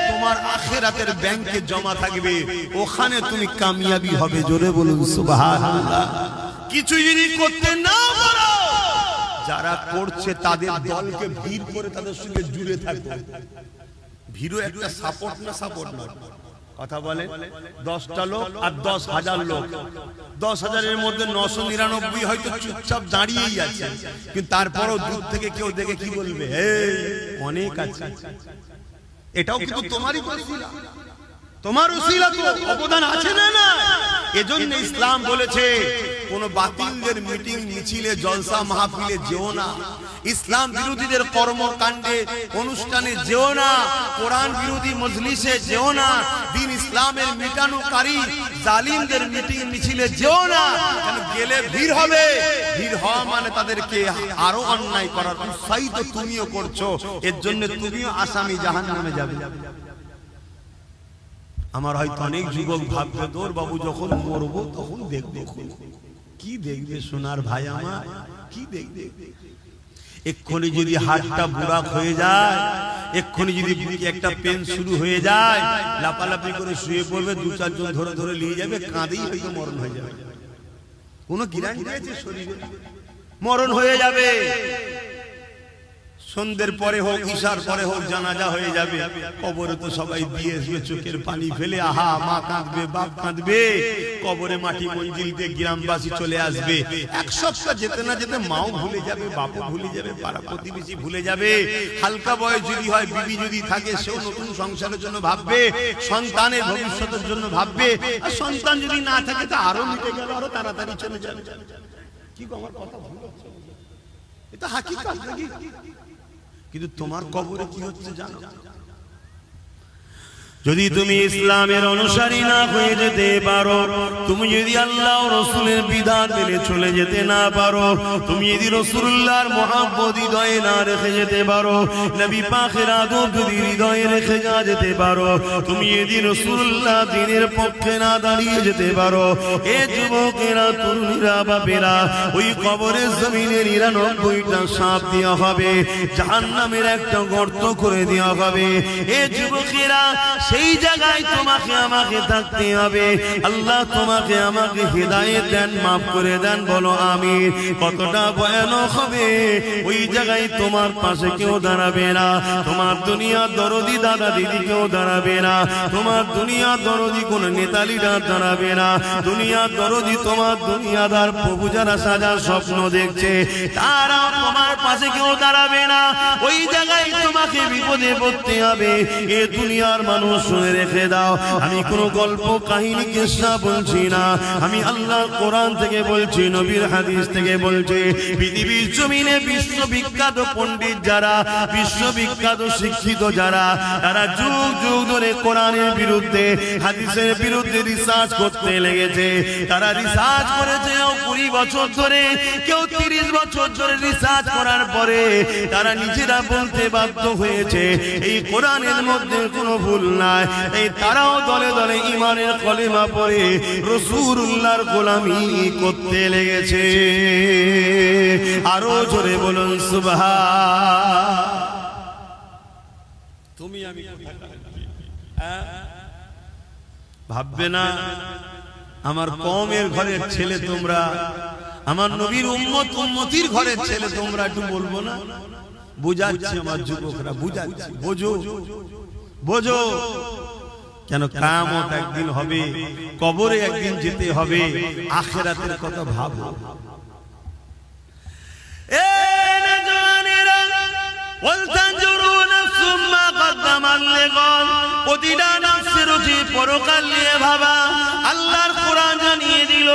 তোমার আখিরাতের ব্যাংকে জমা থাকবে, ওখানে তুমি কামিয়াবি হবে। জোরে বলুন সুবহানাল্লাহ। কিছু যদি করতে না পারো, যারা করছে তাদের দলকে ভিড় করে তাদের সঙ্গে জুড়ে থাকো। ভিড়ও একটা সাপোর্ট না, সাপোর্ট না। কথা বলে 10টা লোক আর 10,000 লোক, 10,000-এর মধ্যে 999 হয়তো চুপচাপ দাঁড়িয়েই আছে, কিন্তু তারপরও দূর থেকে কেউ দেখে কি বলবে, এই অনেক আছে। এটাও কিন্তু তোমারই উসিলা, তোমার উসিলা তো অবদান আছে না না। এজন্য ইসলাম বলেছে কোন বাতিলদের মিটিং মিছিলে জলসা মাহফিলে যেও না, ইসলাম বিরোধীদের কর্মকাণ্ডে অনুষ্ঠানে যেও না, কোরআন বিরোধী মজলিসে যেও না, দিন ইসলামের মিটানোকারী জালিমদের মিটিং মিছিলে যেও না। কেন গেলে ভিড় হবে, ভিড় হওয়া মানে তাদেরকে আরো অন্যায় করার উৎসাহিত তুমিও করছো, এর জন্য তুমিও আসামি, জাহান্নামে যাবে। আমার হয়তো অনেক যুবক ভাববে, তোর বাবু যখন মরবো তখন দেখবে। কি দেখবে সোনার ভাই আমার, কি দেখবে? এক্ষুনি যদি হাতটা বুড়াক হয়ে যায়, এক্ষুনি যদি বুকে একটা পেন শুরু হয়ে যায়, লাপালাপি করে শুয়ে পড়বে, দু চারজন ধরে ধরে নিয়ে যাবে, কাঁদেই হয়তো মরণ হয়ে যাবে। কোনো গ্যারান্টি আছে শরীরে? মরণ হয়ে যাবে। সন্ধ্যের পরে হোক, ঈশার পরে হোক, জানাজা হয়ে যাবে। কবরে তো সবাই দিয়ে আসবে চোখের পানি ফেলে, আহা মা কাঁদবে, বাপ কাঁদবে। কবরে মাটি মঞ্জিল দিয়ে গ্রামবাসী চলে আসবে। এক সপ্তাহ যেতে না যেতে মাও ভুলে যাবে, বাপও ভুলে যাবে, পাড়া প্রতিবেশী ভুলে যাবে। হালকা বয়স যদি হয়, বিবি যদি থাকে, সেও নতুন সংসারের জন্য ভাববে, সন্তানের ভবিষ্যতের জন্য ভাববে। আর সন্তান যদি না থাকে তা আরো মিটে গেল, আরো তাড়াতাড়ি চলে যাবে। কি আমার কথা ভুল হচ্ছে? এটা হাকিকত নাকি? কিন্তু তোমার কবরে কি হচ্ছে জানো? যদি তুমি ইসলামের অনুসারী না হয়ে যেতে পারো, তুমি যদি আল্লাহ ও রাসূলের বিধান মেনে চলে যেতে না পারো, তুমি যদি রাসূলুল্লাহর মহব্বত হৃদয়ে না রেখে যেতে পারো, নবী পাকের আদব যদি হৃদয়ে রেখে না যেতে পারো, তুমি যদি রাসূলুল্লাহ দ্বীনের পক্ষে না দাঁড়িয়ে যেতে পারো, এ যুবকেরা, তরুণীরা, বাপেরা, ওই কবরের জমিনে 99টা সাপ দেওয়া হবে, জাহান্নামের একটা গর্ত করে দেওয়া হবে। এ যুবকেরা, সেই জায়গায় তোমাকে আমাকে থাকতে হবে। আল্লাহ তোমাকে আমাকে হিদায়াত দেন, মাফ করে দেন, বলো আমিন। কতটা ভয়ানক হবে! ওই জায়গায় তোমার পাশে কেউ দাঁড়াবে না, তোমার দুনিয়ার দরদি দাদা দিদি কেউ দাঁড়াবে না, তোমার দুনিয়ার দরদি কোন নেতা লিডার দাঁড়াবে না, দুনিয়ার দরদি তোমার দুনিয়াদার প্রভু যারা সাজার স্বপ্ন দেখছে, তারা তোমার পাশে কেউ দাঁড়াবে না। ওই জায়গায় তোমাকে বিপদে পড়তে হবে। এ দুনিয়ার মানুষ, শুনে রেখে দাও, আমি কোন গল্প কাহিনী কিসসা বলছি না, আমি আল্লাহর কোরআন থেকে বলছি, নবীর হাদিস থেকে বলছি। পৃথিবীর জমিনে বিশ্ববিখ্যাত পণ্ডিত যারা, বিশ্ববিখ্যাত শিক্ষিত যারা, তারা যুগ যুগ ধরে কোরআনের বিরুদ্ধে, হাদিসের বিরুদ্ধে রিসার্চ করতে লেগেছে। তারা রিসার্চ করেছে 20 বছর ধরে, কেউ 30 বছর ধরে রিসার্চ করার পরে তারা নিজেরা বলতে বাধ্য হয়েছে এই কোরআনের মধ্যে কোনো ভুল নাই। এই তারাও দলে দলে ঈমানের কলেমা পড়ে রাসূলুল্লাহর গোলামি করতে লেগেছে। আরো জোরে বলুন সুবহান। তুমি আমি ভাববে না আমার কওমের ঘরের ছেলে তোমরা, আমার নবীর উম্মত উম্মতির ঘরের ছেলে তোমরা, একটু বলবো না? বুঝাচ্ছি আমার যুবকরা, বুঝাচ্ছি, বোঝো বোঝো। কেন কিয়ামত একদিন হবে, কবরে একদিন যেতে হবে, আখিরাতের কথা ভাবো। এ নজওয়ানেরা, ওয়াল তানজুরু নাফসুম মা কদ্দামাত লিগাদ, প্রতিটা নফসের যে পরকাল নিয়ে ভাবা। আল্লাহর কোরআন জানিয়ে দিল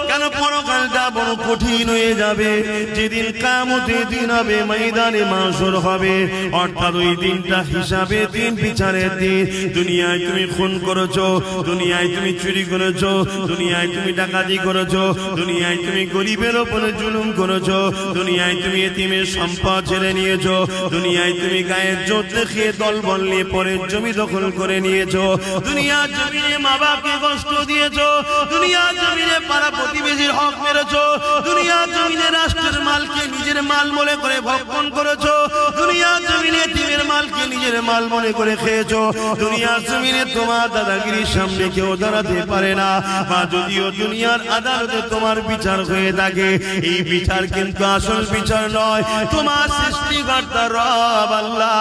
কেন পরকালটা বড় কঠিন হয়ে যাবে। যেদিন কিয়ামতের দিন হবে, ময়দানে মাশর হবে, অর্থাৎ ওই দিনটা হিসাবে দিন, বিচারের দিন। দুনিয়ায় তুমি খুন করেছো, দুনিয়ায় তুমি চুরি করেছো, দুনিয়ায় তুমি ডাকাতি করেছো, দুনিয়ায় তুমি গরিবের উপরে জুলুম করেছো, দুনিয়ায় তুমি এতিমের সম্পদ ছেড়ে নিয়েছো, দুনিয়ায় তুমি গায়ের জোর দেখিয়ে দলবল নিয়ে পরের জমি দখল করে নিয়েছো, দুনিয়ার জমিনে মা বাপকে কষ্ট দিয়েছো, দুনিয়ার জমিনে পাড়া প্রতিবেশীর হক মেরেছো, দুনিয়ার জমিনে রাষ্ট্রের মালকে নিজের মাল মনে করে ভক্ষণ করেছো, দুনিয়ার জমিনে এতিমের মালকে নিজের মাল মনে করে খেয়েছো, দুনিয়ার জমিনে তোমার দাদাগিরির সামনে কেউ দাঁড়াতে পারে না। বা যদিও দুনিয়ার আদালতে তোমার বিচার হয়ে থাকে, এই বিচার কিন্তু আসল বিচার নয়। তোমার সৃষ্টিকর্তা রব আল্লাহ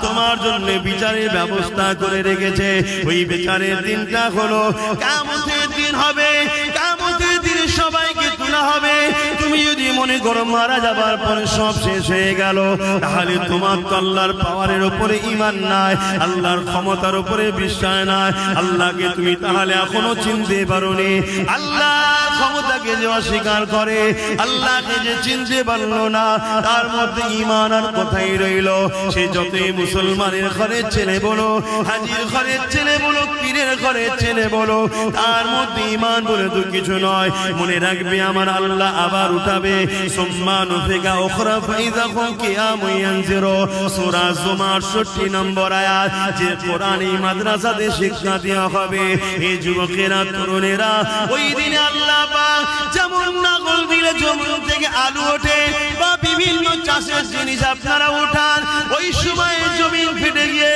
তোমার জন্য বিচারের ব্যবস্থা করে রেখেছে। ওই বিচারের দিনটা হলো কিয়ামতের দিন হবে। কিয়ামতের দিন সবাইকে তোলা হবে। তুমি যদি মনে করো মারা যাবার পরে সব শেষ হয়ে গেল, তাহলে তোমার তো আল্লাহর পাওয়ারের উপরে ঈমান নাই, আল্লাহর ক্ষমতার উপরে বিশ্বাস নাই। আল্লাহকে তুমি তাহলে এখনো চিনতে পারোনি। আল্লাহর ক্ষমতাকে যে অস্বীকার করে, আল্লাহকে যে চিনতে পারলো না, তার মধ্যে ঈমান আর কোথায় রইল? সে যতই মুসলমানের ঘরের ছেলে বলো, হাজির ঘরের ছেলে বলো, পীরের ঘরের ছেলে বলো, তার মধ্যে ঈমান বলে তো কিছু নয়। মনে রাখবে আমার আল্লাহ আবার উঠাবে, সুম্মা নুফিকা উখরা ফাইযা হুম কিয়ামুন ইয়ানজিরু। সূরা জুমার 68 নম্বর আয়াত। যে কোরআন এই মাদ্রাসাতে শিক্ষা দেওয়া হবে, এই যুবকেরা তরুণেরা ওই দিনে আল্লাহ পাক যেমন নাগল দিলে জমিন থেকে আলু ওঠে বা বিভিন্ন চাষের জিনিস আপনারা উঠান, ওই সময় জমিন ফেটে গিয়ে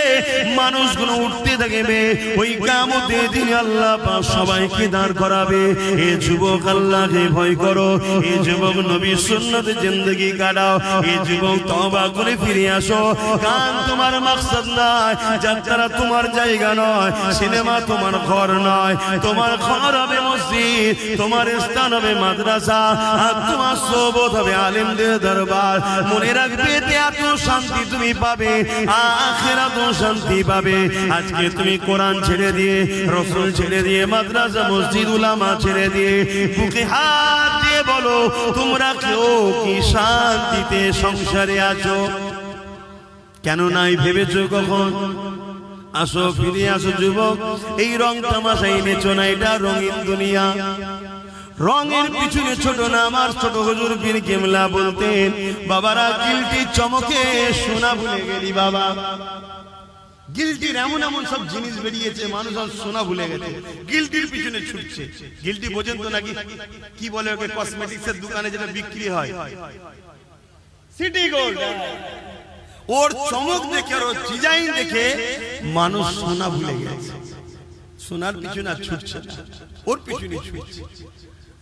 মানুষগুলো উঠতে থাকবে। ওই কিয়ামতের দিনে আল্লাহ পাক সবাইকে দাঁড় করাবে। এ যুবক আল্লাহকে ভয় করো, এ যুবক নবীর সুন্নতে জিন্দেগি কাটাও, এ যুবক তওবা করে ফিরে আসো। গান তোমার মাকসাদ নয়, যাত্রা তোমার জায়গা নয়, সিনেমা তোমার ঘর নয়। তোমার ঘর হবে মসজিদ, তোমার স্থান হবে মাদ্রাসা, আর তোমার সোবত হবে আলেমদের দরবার। মনে রাখবে এত শান্তি তুমি পাবে, আখিরাতেও শান্তি পাবে। আজকে তুমি কোরআন ছেড়ে দিয়ে, রাসূল ছেড়ে দিয়ে, মাদ্রাসা মসজিদ উলামা ছেড়ে দিয়ে বুকে হাত দিয়ে বলো তোমরা কেউ কি শান্তিতে সংসারে আছো? কেন নাই ভেবেছো কখন? আসো, ফিরে আসো যুবক। এই রং তামাশা এনেছো না, এটা রঙিন দুনিয়া। রঙের পিছনে ছোট না, আমার ছোট হুজুর পীর কেবলা বলতেন, বাবারা গিলটির চমকে সোনা ভুলে গেলি বাবা। গিলটির এমন এমন সব জিনিস বেরিয়েছে, মানুষ আর সোনা ভুলে গেছে, গিলটির পিছনে ছুটছে। গিলটি বোঝেন তো নাকি? কি বলে ওকে? কসমেটিক্সের দোকানে যেটা বিক্রি হয়, সিটি গোল্ড। ওর চমক দেখে, ওর ডিজাইন দেখে মানুষ সোনা ভুলে গেছে। সোনার পিছনে ছুটছে, ওর পিছনে ছুটছে।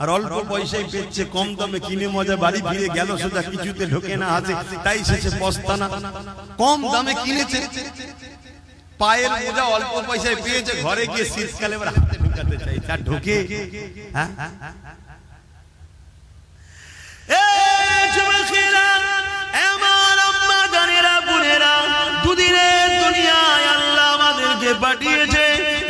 আর অল্প পয়সায় পেচ্ছে, কম দামে কিনে মজা বাড়ি ফিরে গেল, সোজা কিছুতে ঢোকে না হাতে, তাই শেষে পস্তানা। কম দামে কিনেছে, পায়ের মোজা অল্প পয়সায় পেয়েছে, ঘরে গিয়ে শীতকালে এবার হাতে ঢুকাতে চাই, তার ঢোকে? হ্যাঁ, দুদিনের দুনিয়ায় আল্লাহ আমাদেরকে পাঠিয়েছে,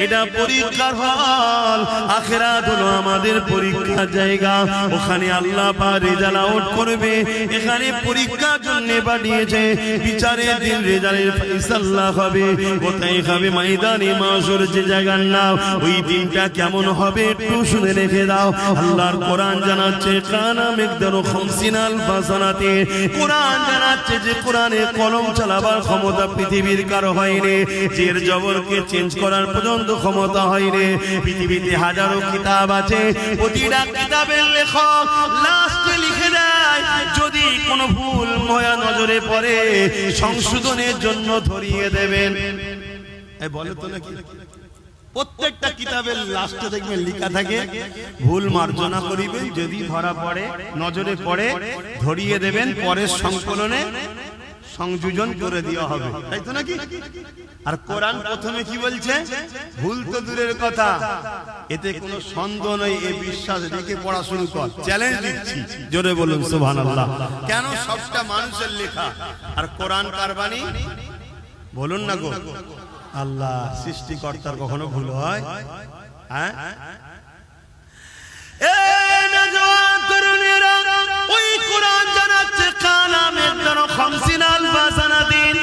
এটা পরীক্ষার হল। আখিরাত হলো আমাদের পরীক্ষার জায়গা, ওখানে আল্লাহ পাক রেজাল্ট আউট করবে। এখানে পরীক্ষার জন্য পাঠিয়েছে, বিচারের দিন রেজাল্টের ফয়সালা হবে। কোথায় হবে? ময়দানে মাশর, যে জায়গার নাম। ওই দিনটা কেমন হবে একটু শুনে রেখে দাও। আল্লাহর কোরআন জানাচ্ছে, কানা মিকদারু 50 আলফ সানাতে। কোরআন জানাচ্ছে যে কোরআনে কলম চালাবার ক্ষমতা পৃথিবীর কারো হয়নি, জের জবরকে চেঞ্জ করার পর্যন্ত ক্ষমতা হয়নি। পৃথিবীতে হাজারো কিতাব আছে, প্রতিটা কিতাবের লেখক লাস্টে লিখে দেয়, যদি কোনো ভুল ময়া নজরে পড়ে সংশোধনের জন্য ধরিয়ে দেবেন। বলে তো নাকি? প্রত্যেকটা কিতাবের লাস্টে দেখবেন লেখা থাকে, ভুল মার্জনা করিবেন, যদি ধরা পড়ে, নজরে পড়ে ধরিয়ে দেবেন, পরের সংকলনে সংযোজন করে দেওয়া হবে, তাই তো নাকি? আর কোরআন প্রথমে কি বলছে? ভুল তো দূরের কথা, এতে কোনো সন্দেহ নেই, এই বিশ্বাস রেখে পড়া শুরু কর। চ্যালেঞ্জ দিচ্ছি, জোরে বলুন সুবহানাল্লাহ। কেন? সবটা মানুষের লেখা, আর কোরআন কার বাণী? বলুন না গো। আল্লাহ সৃষ্টিকর্তার কখনো ভুল হয়? হ্যাঁ, ওই কোরআন জানাচ্ছে, কানা মিকদারু 50 আলফ সানাতিন।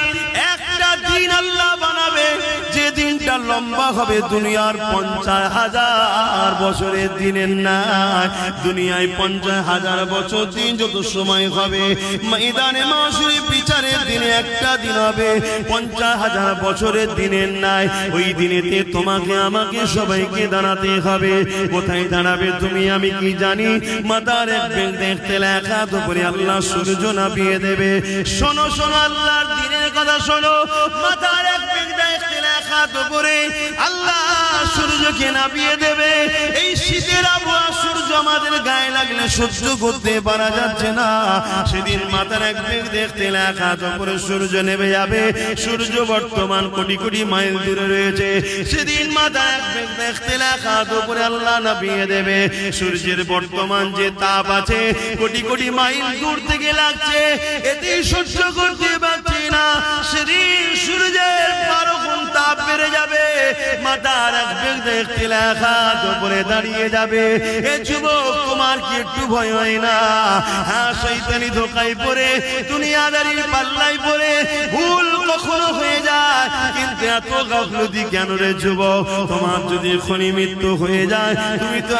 একটা দিন আল্লাহ বানাবে, যে দিনটা লম্বা হবে দুনিয়ার 50,000 বছরের দিনের নাই। দুনিয়ায় 50,000 বছর দিন যত সময় হবে, ময়দানে মাশরে বিচারের দিনে একটা দিন হবে 50,000 বছরের দিনের নাই। ওই দিনেতে তোমাকে আমাকে সবাইকে দাঁড়াতে হবে। কোথায় দাঁড়াবে তুমি আমি কি জানি? মাথার এক বেল দেখতে লেখা তো করে আল্লাহ সূর্য নামিয়ে দেবে। শোনো শোনো, আল্লাহর দিনের কথা শোনো। মাথার এক বেল দেখতে লেখা তো করে আল্লাহ সূর্যকে নামিয়ে দেবে। এই শীতের আবহাওয়া সূর্য আমাদের গায়ে লাগলে সহ্য করতে পারা যাচ্ছে না। সেদিন মাথার এক বেল দেখতে লেখা তো করে সূর্য নেমে যাবে। সূর্য বর্তমান কোটি কোটি মাইল দূরে রয়েছে। সেদিন মাথার এক বেল দেখতে লেখা তো করে আল্লাহ নামিয়ে দেবে। সূর্যের বর্তমান যে তাপ আছে কোটি কোটি মাইল দূর থেকে লাগছে, এতে সহ্য করতে পারছি না। সেদিন সূর্যের 12 গুণ তাপ বেড়ে যাবে। মাথার এক বেল দেখতে লেখা তো করে দাঁড়িয়ে যাবে। এ যুবক, তোমার কি একটু ভয় হয় না? হ্যাঁ, শয়তানি ধোকায় পড়ে, দুনিয়াদারির পাল্লায় পড়ে ভুল কখনো হয়ে যায়, কিন্তু এত গাফলতি কেন রে যুবক? তোমার যদি এখনই মৃত্যু হয়ে যায়, তুমি তো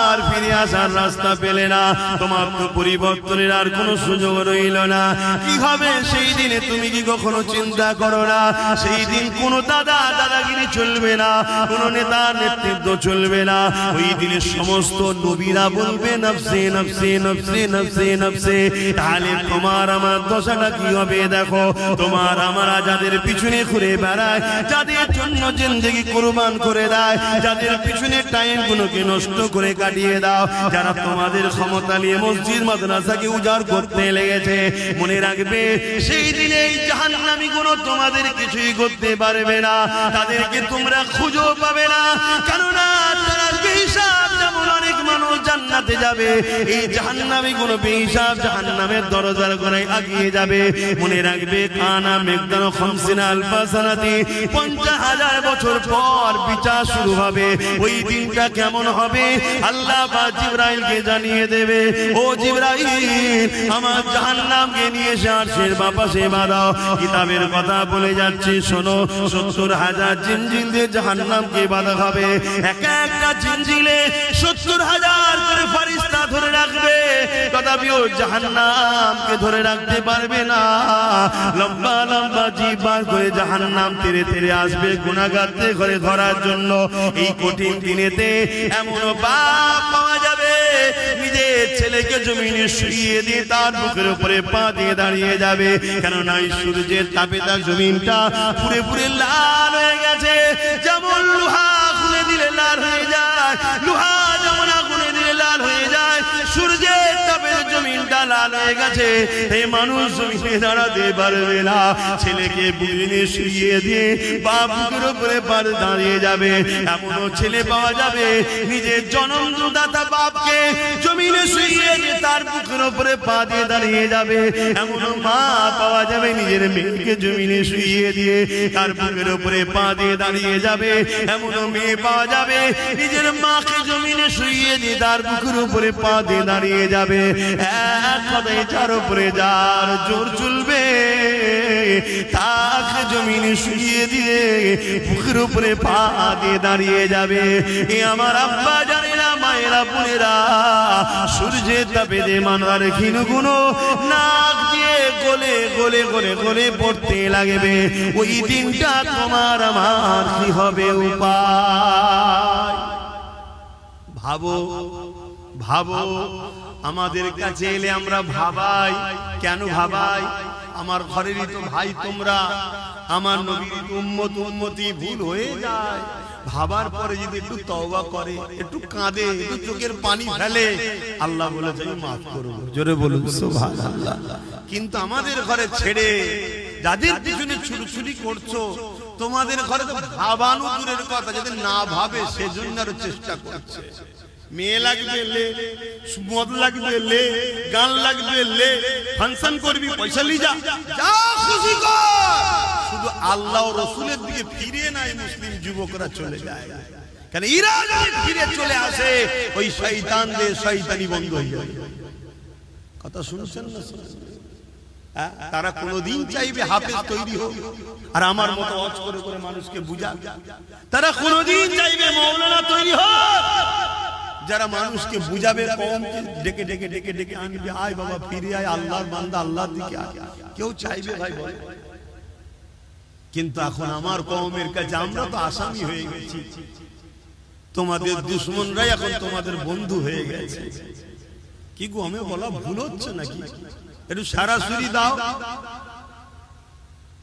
আর ফিরে আসার রাস্তা পেলে না, তোমার তো পরিবর্তনের আর কোনো সুযোগ রইল না। কি হবে সেই দিনে তুমি কি কখনো চিন্তা করো না? সেই দিন কোনো দাদাগিরি চলবে না, কোনো নেতার নেতৃত্ব চলবে না। ওই দিনে সমস্ত নবীরা বলবে নফসে নফসে নফসে নফসে নফসে। তাহলে তোমার আমার দশাটা কি হবে দেখো। তোমার আমরা যাদের পিছনে ঘুরে বেড়ায়, যাদের জন্য জিন্দেগি কুরবান করে দেয়, যাদের পিছনে টাইম গুলোকে নষ্ট করে কাটিয়ে দাও, যারা তোমাদের ক্ষমতা নিয়ে মসজিদ মাদ্রাসাকে উজাড় করতে লেগেছে, মনে রাখবে সেই দিনে এই জাহান্নামী গুলো তোমাদের কিছুই করতে পারবে না। তাদেরকে তোমরা খুঁজো পাবে না, কেননা তারা বেহিসাব। যেমন অনেক মানুষ জান্নাতে যাবে, এই জাহান্নামী গুলো বেহিসাব জাহান্নামের দরজার গোড়ায় আগিয়ে যাবে। মনে রাখবে কানা মেঘদান খামসিনা আলফা সানাতি, 50,000 বছর পর বিচার শুরু হবে। ওই দিনটা কেমন হবে আল্লাহ বা জিবরাইলকে জানিয়ে দেবে, ও জিবরাইল আমার জাহান্নামকে নিয়ে এসে আরশের বাপাশে বাঁধাও। কিতাবের কথা বলে যাচ্ছি শোনো, 70,000 জিনজিল দিয়ে জাহান্নামকে বাঁধা হবে। এক একটা জিনজিলে 70,000 করে ফেরেশতা ধরে রাখবে, তথাপিও জাহান্নামকে ধরে রাখতে পারবে না। লম্বা লম্বা জিভ বার করে জাহান্নাম তেরে তেরে আসবে গুনাহগারকে ঘরে ধরার জন্য। এই কঠিন দিনেতে এমন বাপ পাওয়া যাবে নিজের ছেলেকে জমিনে শুইয়ে দিয়ে তার বুকের উপরে পা দিয়ে দাঁড়িয়ে যাবে, কেননা এই সূর্যের তাপে তার জমিনটা পুরে পুরে লাল হয়ে গেছে। যেমন লোহা খুলে দিলে লাল হয়ে যায়, লোহা যেমন আগুনে দিলে লাল হয়ে যায়, সূর্যের তাপে জমিনটা লাল হয়ে গেছে। এই মানুষ জমিনে দাঁড়াতে পারবে না। ছেলেকে বুকে শুইয়ে দিয়ে বাপ বুকের উপরে পা দাঁড়িয়ে যাবে। এমনও ছেলে পাওয়া যাবে নিজের জন্মদাতা বাপকে জমিনে শুইয়ে দিয়ে তার বুকের উপরে পা দিয়ে দাঁড়িয়ে যাবে। এমনও মা পাওয়া যাবে নিজের মেয়েকে জমিনে শুইয়ে দিয়ে তার বুকের উপরে পা দিয়ে দাঁড়িয়ে যাবে। এমনও মেয়ে পাওয়া যাবে নিজের মাকে জমিনে শুইয়ে দিয়ে তার বুকের উপরে পা দিয়ে দাঁড়িয়ে যাবে। এক কথায় যার উপরে যার জোর চলবে তাকে জমিনে শুইয়ে দিয়ে বুকের উপরে পা দিয়ে দাঁড়িয়ে যাবে। এ আমার আব্বা জানেরা, মায়েরা, বোনেরা, সূর্যের তাপে যে মানার ক্ষীণগুলো নাক দিয়ে গলে গলে গলে গলে পড়তে লাগবে। ওই দিনটা তোমার আমার কি হবে উপায়? ভাবো ভাবো, আমাদের কাছে এলে আমরা ভাবাই কেন? ভাবাই আমার ঘরেরই তো ভাই তোমরা, আমার নবীর উম্মত উম্মতি ভুল হয়ে যায়। ভাবার পরে যদি একটু তওবা করে, একটু কাঁদে, একটু চোখের পানি ফেলে, আল্লাহ বলে যাই মাফ করব। জোরে বলুন সুবহানাল্লাহ। কিন্তু আমাদের ঘরে ছেড়ে যাদের পিছনে ছুরি করছো, তোমাদের ঘরে তো ভাবানো দূরের কথা, যদি না ভাবে সেজন্য আরো চেষ্টা করছে। মেয়ে লাগবে লে, মদ লাগবে লে, গান লাগবে লে, ফাংশন করবি পয়সা লি যা, যা খুশি কর, শুধু আল্লাহ ও রাসূলের দিকে ফিরে নাই মুসলিম যুবকরা চলে যায়। কারণ এরা যদি ফিরে চলে আসে ওই শয়তানদের শয়তানি বন্ধ হয়ে যাবে। কথা শুনছেন না? তারা কোনদিন চাইবে হাফেজ তৈরি হোক আর আমার মতো ওয়াজ করে করে মানুষকে বুঝা। তারা কোনদিন চাইবে মাওলানা তৈরি হোক যারা মানুষকে বুঝাবে, কওমকে ডেকে ডেকে ডেকে ডেকে আনবে, আয় বাবা ফিরে আয়, আল্লাহর বান্দা আল্লাহর দিকে আয়। কেউ চাইবে ভাই বলে? কিন্তু এখন আমার কওমের কাছে আমরা তো আসামি হয়ে গেছি, তোমাদের দুশমনরাই এখন তোমাদের বন্ধু হয়ে গেছে। কি গো, আমি বলা ভুল হচ্ছে নাকি? একটু সরাসরি দাও,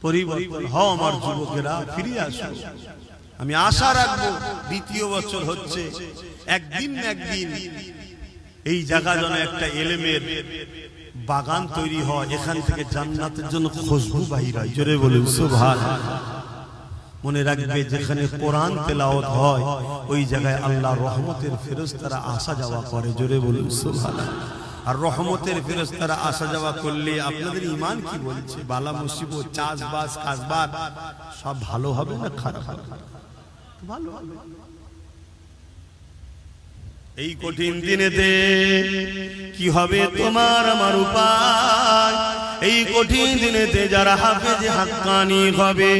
পরিবর্তন হও আমার যুবকেরা, ফিরে আসো। আমি আশা রাখবো দ্বিতীয় বছর হচ্ছে, একদিন একদিন এই জায়গা যেন একটা ইলমের বাগান তৈরি হয়, এখান থেকে জান্নাতের জন্য খুশবু বাহির হয়। জোরে বলুন সুবহানাল্লাহ। মনে রাখবে যেখানে কোরআন তেলাওয়াত হয় ওই জায়গায় আল্লাহর রহমতের ফেরেশতারা আসা যাওয়া করে। জোরে বলুন সুবহানাল্লাহ। আর রহমতের ফেরেশতারা আসা যাওয়া করলে আপনাদের ঈমান কি বলছে? বালা মুসিবত, চাষবাস, কাজবাজ সব ভালো হবে না খারাপ হবে? ভালো হবে। এই কঠিন দিনেতে কি হবে তোমার আমার উপায়? এই কঠিন দিনেতে যারা হাফেজে হাক্কানি হবে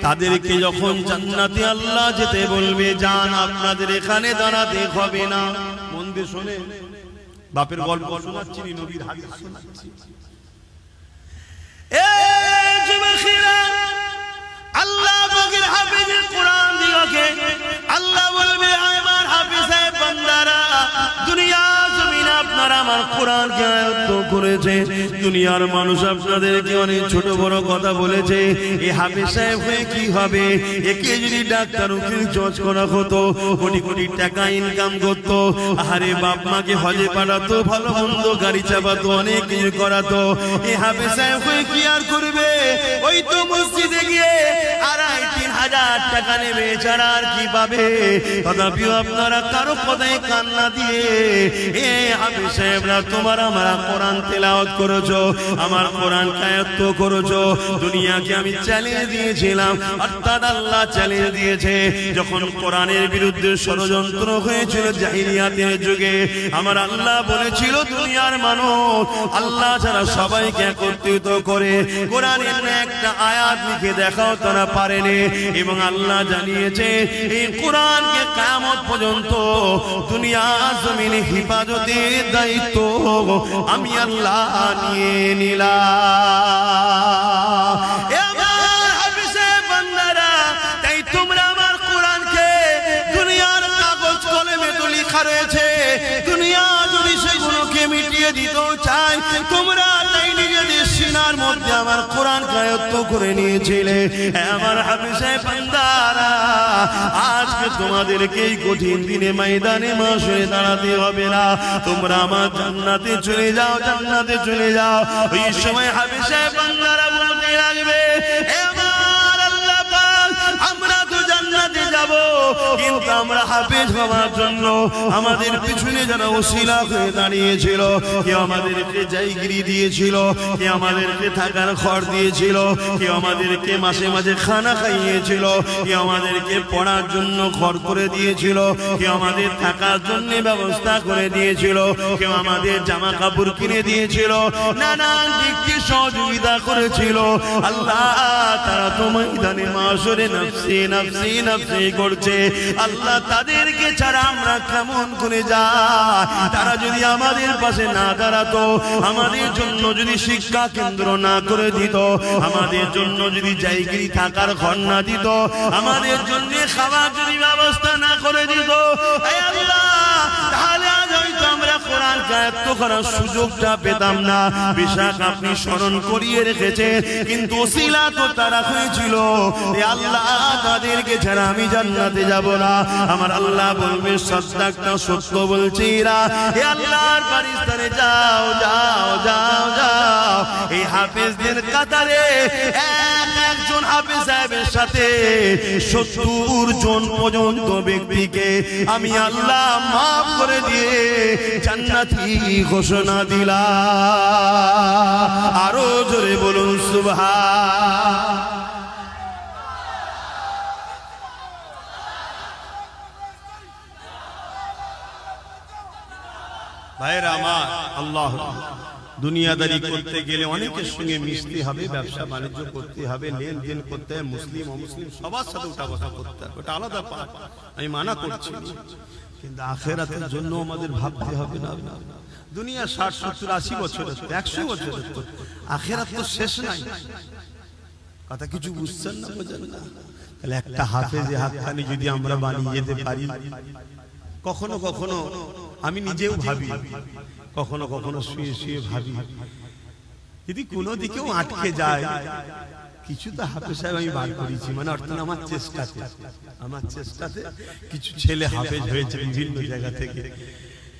তাদেরকে যখন জান্নাতে আল্লাহ যেতে বলবে, যান আপনাদের এখানে দাঁড়াতে হবে না। মন দিয়ে শুনে, বাপের গল্প শোনাচ্ছি, নবীর হাদিস শোনাচ্ছি। এই যুবকেরা, আল্লাহ পাকের হাফেজে কোরআন দিগকে আল্লাহ বলবে, আমার হাফেজ সাহেব বান্দারা, দুনিয়া জমিনে আপনারা আমার কোরআনকে আয়ত্ত করেছে, দুনিয়ার মানুষ আপনাদেরকে অনেক ছোট বড় কথা বলেছে, এই হাফেজ সাহেব হয়ে কি হবে? একে যদি ডাক্তার উকিল জজ করা হতো, কোটি কোটি টাকা ইনকাম করতো, আরে বাপ মাকে হজে পাঠাতো, ভালো মন্দ গাড়ি চাপাতো, অনেক কিছু করাতো, এই হাফেজ সাহেব হয়ে কি আর করবে? ওই তো মসজিদে গিয়ে 2,500-3,000 টাকা নেবে, ছাড়া আর কি পাবে? তথাপিও আপনারা কারো কথায় কান্না দিয়ে এ হাফেজ সাহেবরা তোমার আমার কোরআন তেলাওয়াত করেছো, আমার কোরআন আয়াত্ত করেছো। দুনিয়াকে আমি চ্যালেঞ্জ দিয়েছিলাম, অর্থাৎ আল্লাহ চ্যালেঞ্জ দিয়েছে। যখন কোরআনের বিরুদ্ধে ষড়যন্ত্র হয়েছিল জাহিলিয়াতের যুগে, আমার আল্লাহ বলেছিল, দুনিয়ার মানুষ আল্লাহ ছাড়া সবাইকে একত্রিত করে কোরআনের একটা আয়াত লিখে দেখাও, তারা পারেনি। এবং আল্লাহ জানিয়েছে, এই কোরআনকে কিয়ামত পর্যন্ত দুনিয়া জমিনে হিফাজতের দায়িত্ব আমি আল্লাহ নিয়ে নিলাম। আমার হাফেজে বান্দারা, তাই তোমরা আমার কোরআনকে, দুনিয়ার কাগজ কলমে তো লেখা রয়েছে, দুনিয়া যদি সেগুলোকে মিটিয়ে দিতে চাই, তোমরা তাই নিজেদের সিনার মধ্যে আমার কোরআন আয়ত্ত করে নিয়েছিলে। আমার হাফেজে বান্দারা, আজকে তোমাদেরকে এই কঠিন দিনে ময়দানে মাশরে দাঁড়াতে হবে না, তোমরা আমার জান্নাতে চলে যাও, জান্নাতে চলে যাও। ওই সময় হাফেজে বান্দারা বলতে লাগবে, আমার আল্লাহ পাক, আমরা তো জান্নাতে যাব, কিন্তু আমরা হাফেজ হওয়ার জন্য আমাদের পিছনে যারা ওসিলা হয়ে দাঁড়িয়েছিল, কেউ আমাদেরকে জায়গিরি দিয়েছিল, কেউ আমাদেরকে থাকার ঘর দিয়েছিল, কেউ আমাদেরকে মাসে মাঝে খানা খাইয়েছিল, কেউ আমাদেরকে পড়ার জন্য ঘর করে দিয়েছিল, কেউ আমাদের থাকার জন্য ব্যবস্থা করে দিয়েছিল, কেউ আমাদের জামা কাপড় কিনে দিয়েছিল, নানান দিক থেকে সহযোগিতা করেছিল। আল্লাহ তারা তো ময়দানে মাশরে নফসি নফসি নফসি করছে। আল্লাহ তাদেরকে ছাড়া আমরা কেমন করে যাই? তারা যদি আমাদের পাশে না দাঁড়াতো, আমাদের জন্য যদি শিক্ষা কেন্দ্র না করে দিত, আমাদের জন্য যদি জায়গিরি থাকার ঘর না দিত, আমাদের জন্য খাবার যদি ব্যবস্থা না করে দিত, তাহলে আজ হয়তো আমরা কোরআন আয়ত্ত করার সুযোগটা পেতাম না। বিশাখ আপনি স্মরণ করিয়ে রেখেছে, কিন্তু ওসিলা তো তারা হয়েছিল। আল্লাহ তাদেরকে ছাড়া আমি জান্নাতে যাব না। আমার আল্লাহ বলবে, সাদ্দাকটা সত্য বলছি এরা, হে আল্লাহর বারিস্তারে যাও যাও যাও যাও। এই হাফেজদের কাতারে একজন হাফেজ সাহেবের সাথে 70 জন পর্যন্ত ব্যক্তিকে আমি আল্লাহ মাফ করে দিয়ে জান্নাতি ঘোষণা দিলাম। আরো জোরে বলুন সুবহান। ভাইরা আমার, আল্লাহ, দুনিয়াদারি করতে গেলে অনেকের সঙ্গে মিশতে হবে, ব্যবসা বাণিজ্য করতে হবে, লেনদেন করতে হবে, মুসলিম অমুসলিম সবার সাথে উঠা বসা করতে হবে, ওটা আলাদা পাঠ, আমি মানা করছি। কিন্তু আখিরাতের জন্য আমাদের ভাবতে হবে না। দুনিয়া 60, 70, 80 বছরের, 100 বছরের, তো আখিরাত তো শেষ নাই। কথা কিছু বুঝছেন না, বোঝেন না? তাহলে একটা হাফেজে হাক্কানি যদি আমরা বানিয়ে যেতে পারি, কখনো কখনো আমি নিজেও ভাবি, কখনো কখনো শুয়ে শুয়ে ভাবি, যদি কোনো দিকেও আটকে যায়, কিছু তো হাফেজ সাহেব আমি বার করেছি, মানে অর্থাৎ আমার চেষ্টাতে কিছু ছেলে হাফেজ হয়েছে বিভিন্ন জায়গা থেকে।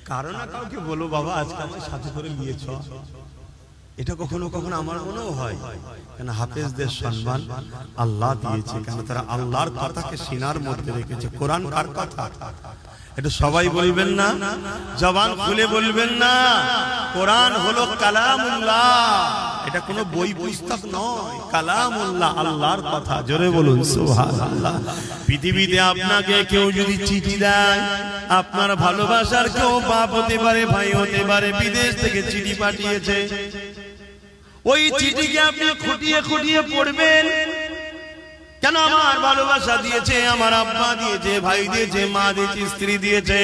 কারো না কাউকে বলো, বাবা আজকে আমার সাথে করে নিয়েছ, এটা কখনো কখনো আমার মনেও হয়। কেন হাফেজদের সম্মান আল্লাহ দিয়েছে, কেন তারা আল্লাহর কথাকে সিনার মধ্যে রেখেছে। কোরআন কার কথা? এটা সবাই বলবেন না, জবান খুলে বলবেন না। কোরআন হলো কালামুল্লাহ। এটা কোনো বই পুস্তক নয়, কালামুল্লাহ, আল্লাহর কথা। জোরে বলুন সুবহানাল্লাহ। পৃথিবীতে আপনাকে কেউ যদি চিঠি দেয়, আপনার ভালোবাসার কেউ বাপ হতে পারে, ভাই হতে পারে, বিদেশ থেকে চিঠি পাঠিয়েছে, ওই চিঠিকে আপনি খুঁটিয়ে খুঁটিয়ে পড়বেন। কেন? আমার ভালোবাসা দিয়েছে, আমার আব্বা দিয়েছে, ভাই দিয়েছে, মা দিয়েছে, স্ত্রী দিয়েছে,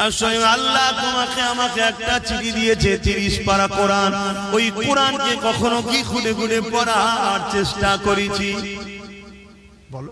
আর স্বয়ং আল্লাহ তোমাকে আমাকে একটা চিঠি দিয়েছে, 30 পারা কোরআন। ওই কোরআনকে কখনো কি খুঁটে খুঁটে পড়ার চেষ্টা করেছি? বলো।